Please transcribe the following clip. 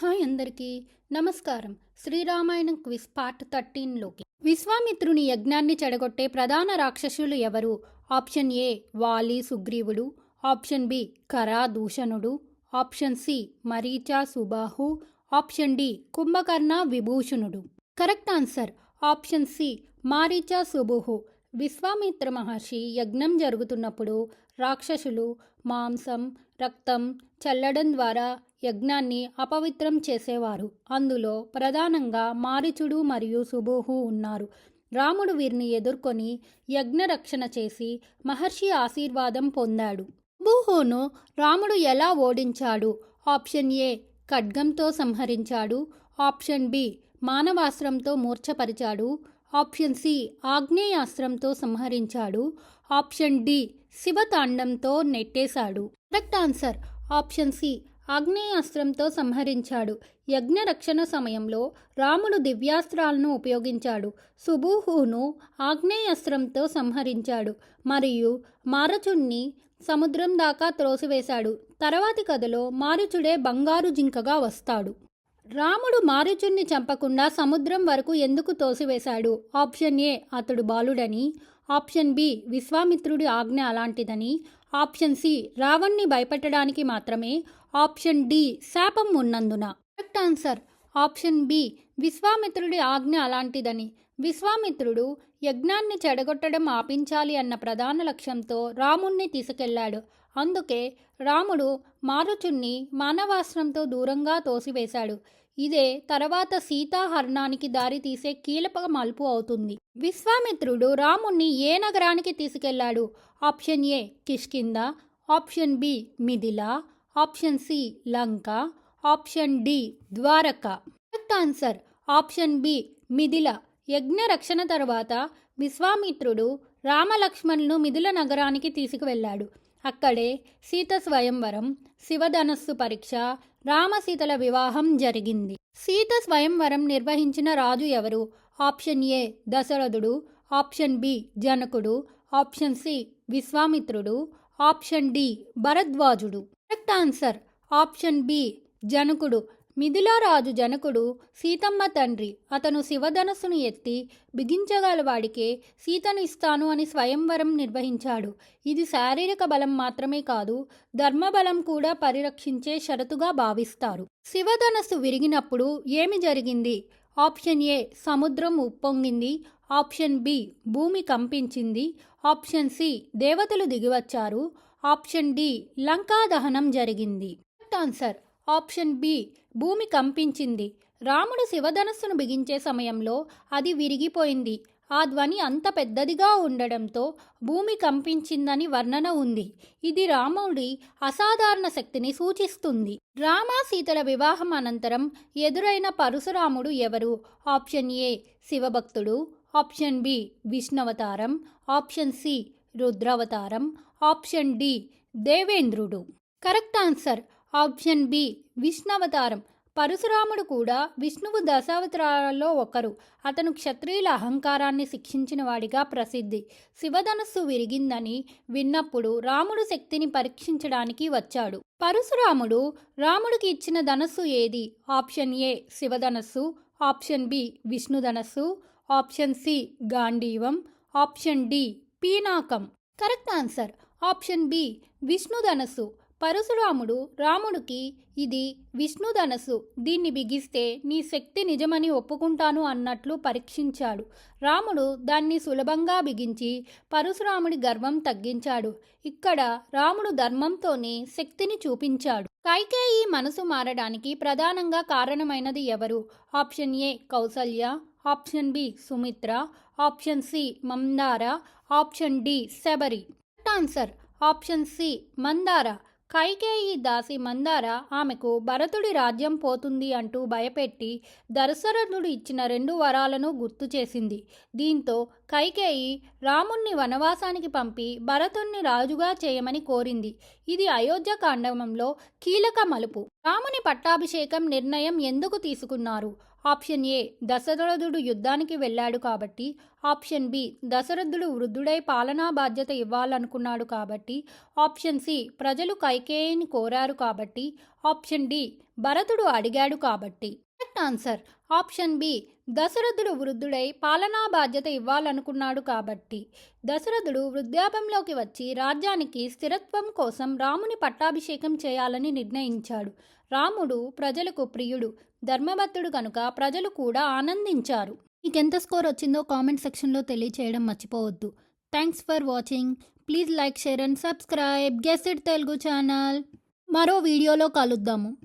Hi అందరికీ నమస్కారం. శ్రీరామాయణం quiz part 13లోకి. విశ్వామిత్రుని యజ్ఞాన్ని చెడగొట్టే ప్రధాన రాక్షసులు ఎవరు? ఆప్షన్ ఏ వాలి సుగ్రీవుడు, ఆప్షన్ బి కరా దూషణుడు, option C Maricha Subahu, option D Kumbhakarna విభూషణుడు. Correct answer option C Maricha Subahu. Vishwamitra మహర్షి యజ్ఞం జరుగుతున్నప్పుడు రాక్షసులు మాంసం రక్తం చల్లడం ద్వారా యజ్ఞాన్ని అపవిత్రం చేసేవారు. అందులో ప్రధానంగా మారీచుడు మరియు సుబుహు ఉన్నారు. రాముడు వీరిని ఎదుర్కొని యజ్ఞ రక్షణ చేసి మహర్షి ఆశీర్వాదం పొందాడు. సుబుహును రాముడు ఎలా ఓడించాడు? ఆప్షన్ ఏ ఖడ్గంతో సంహరించాడు, ఆప్షన్ బి మానవాస్త్రంతో మూర్ఛపరిచాడు, ఆప్షన్ సి ఆగ్నేయాస్త్రంతో సంహరించాడు, ఆప్షన్ డి శివతాండంతో నెట్టేశాడు. కరెక్ట్ ఆన్సర్ ఆప్షన్ సి ఆగ్నేయాస్త్రంతో సంహరించాడు. యజ్ఞ రక్షణ సమయంలో రాముడు దివ్యాస్త్రాలను ఉపయోగించాడు. సుబుహును ఆగ్నేయాస్త్రంతో సంహరించాడు మరియు మారచుణ్ణి సముద్రం దాకా త్రోసివేశాడు. తర్వాతి కథలో మారీచుడే బంగారు జింకగా వస్తాడు. రాముడు మారీచుణ్ణి చంపకుండా సముద్రం వరకు ఎందుకు తోసివేశాడు? ఆప్షన్ ఏ అతడు బాలుడని, ఆప్షన్ బి విశ్వామిత్రుడి ఆజ్ఞ అలాంటిదని, ఆప్షన్ సి రావణ్ణి భయపెట్టడానికి మాత్రమే, ఆప్షన్ డి శాపం ఉన్నందున. కరెక్ట్ ఆన్సర్ ఆప్షన్ బి విశ్వామిత్రుడి ఆజ్ఞ అలాంటిదని. విశ్వామిత్రుడు యజ్ఞాన్ని చెడగొట్టడం ఆపించాలి అన్న ప్రధాన లక్ష్యంతో రాముణ్ణి తీసుకెళ్లాడు. అందుకే రాముడు మారుచుణ్ణి మానవాస్త్రంతో దూరంగా తోసివేశాడు. ఇదే తర్వాత సీతాహరణానికి దారితీసే కీలక మలుపు అవుతుంది. విశ్వామిత్రుడు రాముణ్ణి ఏ నగరానికి తీసుకెళ్లాడు? Option A Kishkindha, option B Mithila, option C Lanka, option D Dwarka. Correct answer option B Mithila. యజ్ఞ రక్షణ తర్వాత విశ్వామిత్రుడు రామలక్ష్మణులను మిథిల నగరానికి తీసుకువెళ్ళాడు. అక్కడే సీత స్వయంవరం, శివధనస్సు పరీక్ష, రామసీతల వివాహం జరిగింది. సీత స్వయంవరం నిర్వహించిన రాజు ఎవరు? ఆప్షన్ ఏ దశరథుడు, ఆప్షన్ బి జనకుడు, ఆప్షన్ సి విశ్వామిత్రుడు, ఆప్షన్ డి భరద్వాజుడు. కరెక్ట్ ఆన్సర్ ఆప్షన్ బి జనకుడు. మిథిలా రాజు జనకుడు సీతమ్మ తండ్రి. అతను శివధనస్సును ఎత్తి బిగించగలవాడికే సీతను ఇస్తాను అని స్వయంవరం నిర్వహించాడు. ఇది శారీరక బలం మాత్రమే కాదు, ధర్మబలం కూడా పరిరక్షించే షరతుగా భావిస్తారు. శివధనస్సు విరిగినప్పుడు ఏమి జరిగింది? ఆప్షన్ ఏ సముద్రం ఉప్పొంగింది, ఆప్షన్ బి భూమి కంపించింది, ఆప్షన్ సి దేవతలు దిగివచ్చారు, ఆప్షన్ డి లంకా దహనం జరిగింది. కరెక్ట్ ఆన్సర్ ఆప్షన్ బి భూమి కంపించింది. రాముడు శివధనస్సును బిగించే సమయంలో అది విరిగిపోయింది. ఆ ధ్వని అంత పెద్దదిగా ఉండడంతో భూమి కంపించిందని వర్ణన ఉంది. ఇది రాముడి అసాధారణ శక్తిని సూచిస్తుంది. రామ సీతల వివాహం అనంతరం ఎదురైన పరశురాముడు ఎవరు? ఆప్షన్ ఏ శివభక్తుడు, ఆప్షన్ బి విష్ణువతారం, ఆప్షన్ సి రుద్రావతారం, ఆప్షన్ డి దేవేంద్రుడు. కరెక్ట్ ఆన్సర్ ఆప్షన్ బి విష్ణువతారం. పరశురాముడు కూడా విష్ణువు దశావతారాలలో ఒకరు. అతను క్షత్రియుల అహంకారాన్ని శిక్షించిన వాడిగా ప్రసిద్ధి. శివధనస్సు విరిగిందని విన్నప్పుడు రాముడు శక్తిని పరీక్షించడానికి వచ్చాడు. పరశురాముడు రాముడికి ఇచ్చిన ధనస్సు ఏది? ఆప్షన్ ఏ శివధనస్సు, ఆప్షన్ బి విష్ణుధనస్సు, ఆప్షన్ సి గాంధీవం, ఆప్షన్ డి పీనాకం. కరెక్ట్ ఆన్సర్ ఆప్షన్ బి విష్ణుధనస్సు. పరశురాముడు రాముడికి ఇది విష్ణుధనస్సు, దీన్ని బిగిస్తే నీ శక్తి నిజమని ఒప్పుకుంటాను అన్నట్లు పరీక్షించాడు. రాముడు దాన్ని సులభంగా బిగించి పరశురాముడి గర్వం తగ్గించాడు. ఇక్కడ రాముడు ధర్మంతోనే శక్తిని చూపించాడు. కైకేయి మనసు మారడానికి ప్రధానంగా కారణమైనది ఎవరు? Option A Kausalya, option B Sumitra, option C Manthara, option D Shabari. Answer option C Manthara. Kaikeyi దాసి మందార ఆమెకు భరతుడి రాజ్యం పోతుంది అంటూ భయపెట్టి దశరథుడు ఇచ్చిన 2 వరాలను గుర్తు చేసింది. దీంతో కైకేయి రాముణ్ణి వనవాసానికి పంపి భరతుణ్ణి రాజుగా చేయమని కోరింది. ఇది అయోధ్యకాండంలో కీలక మలుపు. రాముని పట్టాభిషేకం నిర్ణయం ఎందుకు తీసుకున్నారు? ఆప్షన్ ఏ దశరథుడు యుద్ధానికి వెళ్ళాడు కాబట్టి, ఆప్షన్ బి దశరథుడు వృద్ధుడై పాలనా బాధ్యత ఇవ్వాలనుకున్నాడు కాబట్టి, ఆప్షన్ సి ప్రజలు కైకేయిని కోరారు కాబట్టి, ఆప్షన్ డి భరతుడు అడిగాడు కాబట్టి. Correct answer option B. దశరథుడు వృద్ధుడై పాలనా బాధ్యత ఇవ్వాలనుకున్నాడు కాబట్టి. దశరథుడు వృద్ధాప్యంలోకి వచ్చి రాజ్యానికి స్థిరత్వం కోసం రాముని పట్టాభిషేకం చేయాలని నిర్ణయించాడు. రాముడు ప్రజలకు ప్రియుడు, ధర్మభక్తుడు కనుక ప్రజలు కూడా ఆనందించారు. మీకు ఎంత స్కోర్ వచ్చిందో కామెంట్ సెక్షన్లో తెలియచేయడం మర్చిపోవద్దు. Thanks for watching. Please like, share and subscribe guess it Telugu channel. మరో వీడియోలో కలుద్దాము.